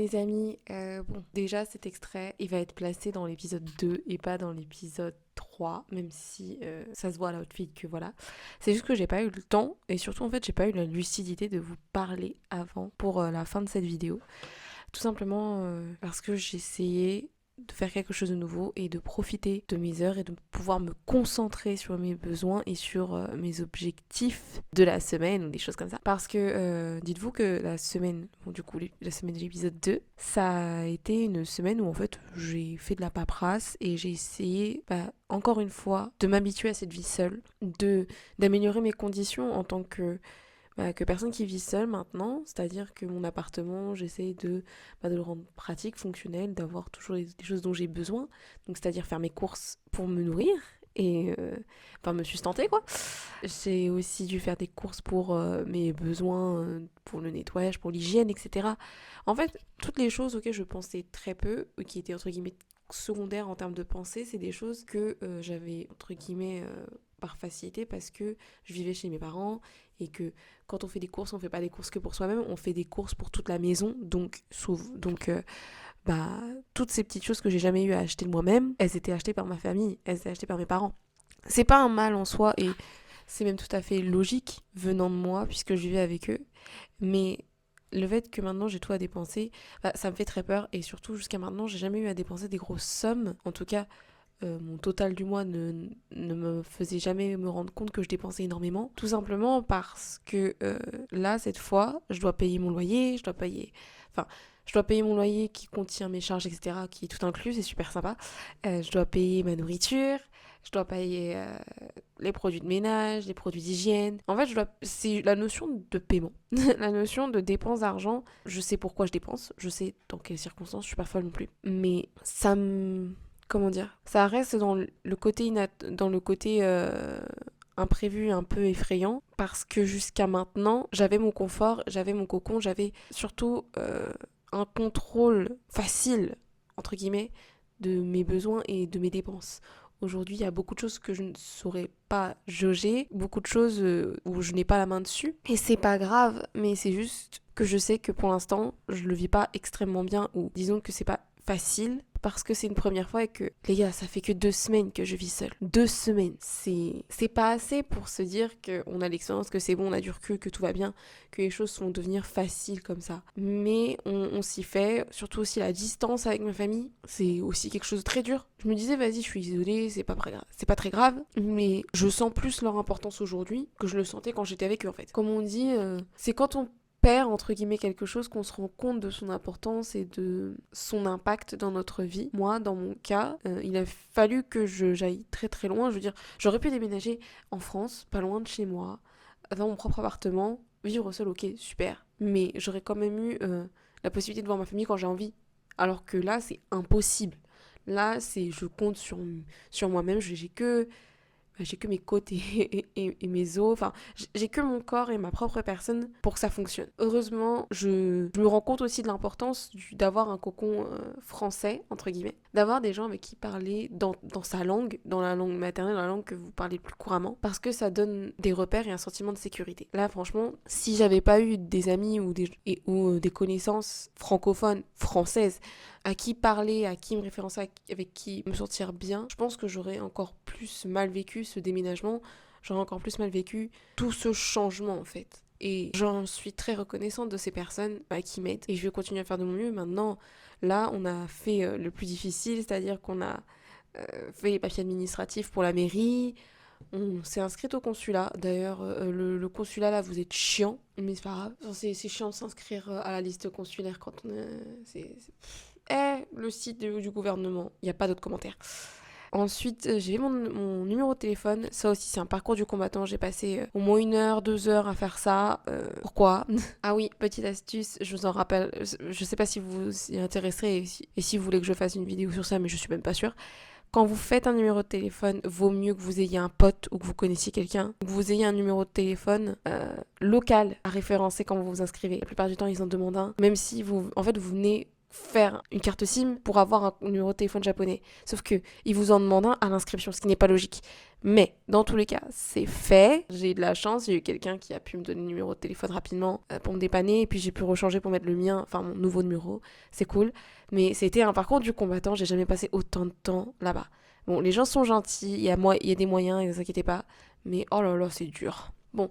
les amis, bon, déjà cet extrait, il va être placé dans l'épisode 2 et pas dans l'épisode 3, même si ça se voit à l'outfit que voilà. C'est juste que j'ai pas eu le temps et surtout en fait j'ai pas eu la lucidité de vous parler avant pour la fin de cette vidéo. Tout simplement parce que j'essayais de faire quelque chose de nouveau et de profiter de mes heures et de pouvoir me concentrer sur mes besoins et sur mes objectifs de la semaine ou des choses comme ça. Parce que dites-vous que la semaine, bon du coup la semaine de l'épisode 2, ça a été une semaine où en fait j'ai fait de la paperasse et j'ai essayé encore une fois de m'habituer à cette vie seule, d'améliorer mes conditions en tant que personne qui vit seule maintenant, c'est-à-dire que mon appartement, j'essaie de le rendre pratique, fonctionnel, d'avoir toujours les choses dont j'ai besoin, donc c'est-à-dire faire mes courses pour me nourrir et me sustenter quoi. J'ai aussi dû faire des courses pour mes besoins, pour le nettoyage, pour l'hygiène, etc. En fait, toutes les choses auxquelles je pensais très peu, qui étaient entre guillemets secondaires en termes de pensée, c'est des choses que j'avais entre guillemets par facilité parce que je vivais chez mes parents et que quand on fait des courses, on fait pas des courses que pour soi-même, on fait des courses pour toute la maison. Donc toutes ces petites choses que j'ai jamais eu à acheter de moi-même, elles étaient achetées par ma famille, elles étaient achetées par mes parents. C'est pas un mal en soi et c'est même tout à fait logique venant de moi puisque je vivais avec eux. Mais le fait que maintenant j'ai tout à dépenser, ça me fait très peur et surtout jusqu'à maintenant j'ai jamais eu à dépenser des grosses sommes. En tout cas, mon total du mois ne me faisait jamais me rendre compte que je dépensais énormément. Tout simplement parce que là, cette fois, je dois payer mon loyer, je dois payer mon loyer qui contient mes charges, etc., qui est tout inclus, c'est super sympa. Je dois payer ma nourriture, je dois payer les produits de ménage, les produits d'hygiène. En fait, c'est la notion de paiement, la notion de dépense d'argent. Je sais pourquoi je dépense, je sais dans quelles circonstances, je suis pas folle non plus. Mais ça me... Comment dire? Ça reste dans le côté, imprévu, un peu effrayant, parce que jusqu'à maintenant, j'avais mon confort, j'avais mon cocon, j'avais surtout un contrôle facile, entre guillemets, de mes besoins et de mes dépenses. Aujourd'hui, il y a beaucoup de choses que je ne saurais pas jauger, beaucoup de choses où je n'ai pas la main dessus. Et c'est pas grave, mais c'est juste que je sais que pour l'instant, je le vis pas extrêmement bien, ou disons que c'est pas facile, parce que c'est une première fois et que, les gars, ça fait que 2 semaines que je vis seule. 2 semaines. C'est pas assez pour se dire qu'on a l'expérience, que c'est bon, on a du recul, que tout va bien, que les choses vont devenir faciles comme ça. Mais on s'y fait, surtout aussi la distance avec ma famille, c'est aussi quelque chose de très dur. Je me disais, vas-y, je suis isolée, c'est pas très grave, mais je sens plus leur importance aujourd'hui que je le sentais quand j'étais avec eux en fait. Comme on dit, c'est quand on perd entre guillemets quelque chose qu'on se rend compte de son importance et de son impact dans notre vie. Moi, dans mon cas, il a fallu que j'aille très très loin. Je veux dire, j'aurais pu déménager en France, pas loin de chez moi, avoir mon propre appartement, vivre seul, ok, super. Mais j'aurais quand même eu la possibilité de voir ma famille quand j'ai envie. Alors que là, c'est impossible. Là, je compte sur moi-même. J'ai que mes côtes et mes os. Enfin, j'ai que mon corps et ma propre personne pour que ça fonctionne. Heureusement, je me rends compte aussi de l'importance d'avoir un cocon français, entre guillemets. D'avoir des gens avec qui parler dans sa langue, dans la langue maternelle, dans la langue que vous parlez plus couramment. Parce que ça donne des repères et un sentiment de sécurité. Là, franchement, si j'avais pas eu des amis ou des connaissances francophones, françaises, à qui parler, à qui me référencer, avec qui me sentir bien, je pense que j'aurais encore plus mal vécu ce déménagement, j'aurais encore plus mal vécu tout ce changement en fait. Et j'en suis très reconnaissante de ces personnes qui m'aident. Et je vais continuer à faire de mon mieux. Maintenant, là, on a fait le plus difficile, c'est-à-dire qu'on a fait les papiers administratifs pour la mairie. On s'est inscrite au consulat. D'ailleurs, le consulat là, vous êtes chiant, mais c'est pas grave. Enfin, c'est chiant de s'inscrire à la liste consulaire quand on est... le site du gouvernement. Il n'y a pas d'autres commentaires. Ensuite, j'ai mon numéro de téléphone. Ça aussi, c'est un parcours du combattant. J'ai passé au moins 1 heure, 2 heures à faire ça. Pourquoi? Ah oui, petite astuce, je vous en rappelle. Je sais pas si vous y intéresserez et si vous voulez que je fasse une vidéo sur ça, mais je suis même pas sûre. Quand vous faites un numéro de téléphone, vaut mieux que vous ayez un pote ou que vous connaissiez quelqu'un, que vous ayez un numéro de téléphone local à référencer quand vous vous inscrivez. La plupart du temps, ils en demandent un. Même si vous venez faire une carte SIM pour avoir un numéro de téléphone japonais. Sauf que ils vous en demandent un à l'inscription, ce qui n'est pas logique. Mais dans tous les cas, c'est fait. J'ai eu de la chance, j'ai eu quelqu'un qui a pu me donner le numéro de téléphone rapidement pour me dépanner, et puis j'ai pu rechanger pour mettre le mien, enfin mon nouveau numéro. C'est cool. Mais c'était un parcours du combattant, j'ai jamais passé autant de temps là-bas. Bon, les gens sont gentils, il y a des moyens, ne vous inquiétez pas. Mais oh là là, c'est dur. Bon,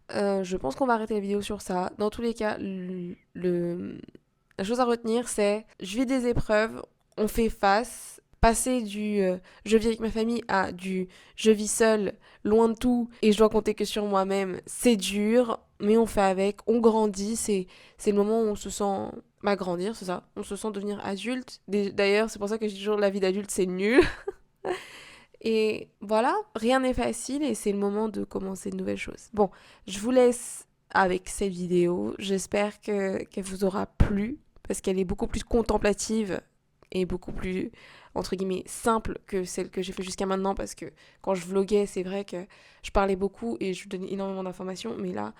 je pense qu'on va arrêter la vidéo sur ça. Dans tous les cas, la chose à retenir, c'est je vis des épreuves, on fait face. Passer du je vis avec ma famille à du je vis seule, loin de tout, et je dois compter que sur moi-même, c'est dur, mais on fait avec, on grandit, c'est le moment où on se sent grandir, c'est ça, on se sent devenir adulte. D'ailleurs, c'est pour ça que je dis toujours la vie d'adulte, c'est nul. Et voilà, rien n'est facile et c'est le moment de commencer de nouvelles choses. Bon, je vous laisse avec cette vidéo. J'espère qu'elle vous aura plu parce qu'elle est beaucoup plus contemplative et beaucoup plus, entre guillemets, simple que celle que j'ai fait jusqu'à maintenant parce que quand je vloguais, c'est vrai que je parlais beaucoup et je donnais énormément d'informations. Mais là,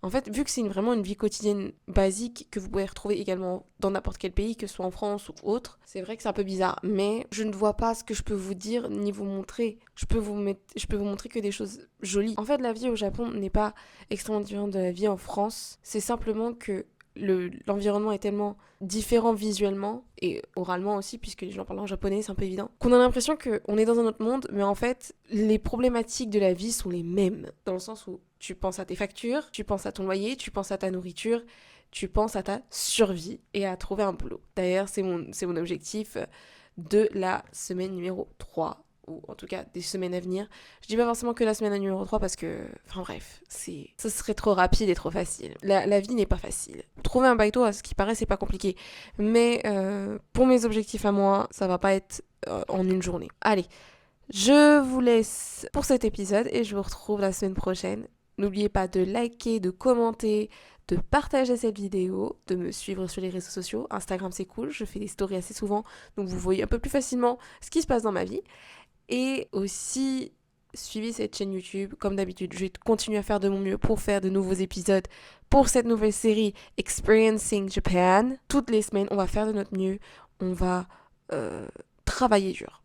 en fait, vu que c'est vraiment une vie quotidienne basique que vous pouvez retrouver également dans n'importe quel pays, que ce soit en France ou autre, c'est vrai que c'est un peu bizarre. Mais je ne vois pas ce que je peux vous dire ni vous montrer. Je peux vous montrer que des choses jolies. En fait, la vie au Japon n'est pas extrêmement différente de la vie en France. C'est simplement que l'environnement est tellement différent visuellement et oralement aussi, puisque les gens parlent en japonais, c'est un peu évident, qu'on a l'impression qu'on est dans un autre monde, mais en fait, les problématiques de la vie sont les mêmes. Dans le sens où tu penses à tes factures, tu penses à ton loyer, tu penses à ta nourriture, tu penses à ta survie et à trouver un boulot. D'ailleurs, c'est mon objectif de la semaine numéro 3 ou en tout cas des semaines à venir. Je dis pas forcément que la semaine numéro 3 parce que, enfin bref, ce serait trop rapide et trop facile. La vie n'est pas facile. Trouver un baito, à ce qui paraît, c'est pas compliqué. Mais pour mes objectifs à moi, ça va pas être en une journée. Allez, je vous laisse pour cet épisode et je vous retrouve la semaine prochaine. N'oubliez pas de liker, de commenter, de partager cette vidéo, de me suivre sur les réseaux sociaux. Instagram, c'est cool, je fais des stories assez souvent, donc vous voyez un peu plus facilement ce qui se passe dans ma vie. Et aussi, suivez cette chaîne YouTube. Comme d'habitude, je vais continuer à faire de mon mieux pour faire de nouveaux épisodes pour cette nouvelle série Experiencing Japan. Toutes les semaines, on va faire de notre mieux. On va travailler dur.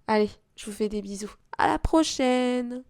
Allez, je vous fais des bisous. À la prochaine!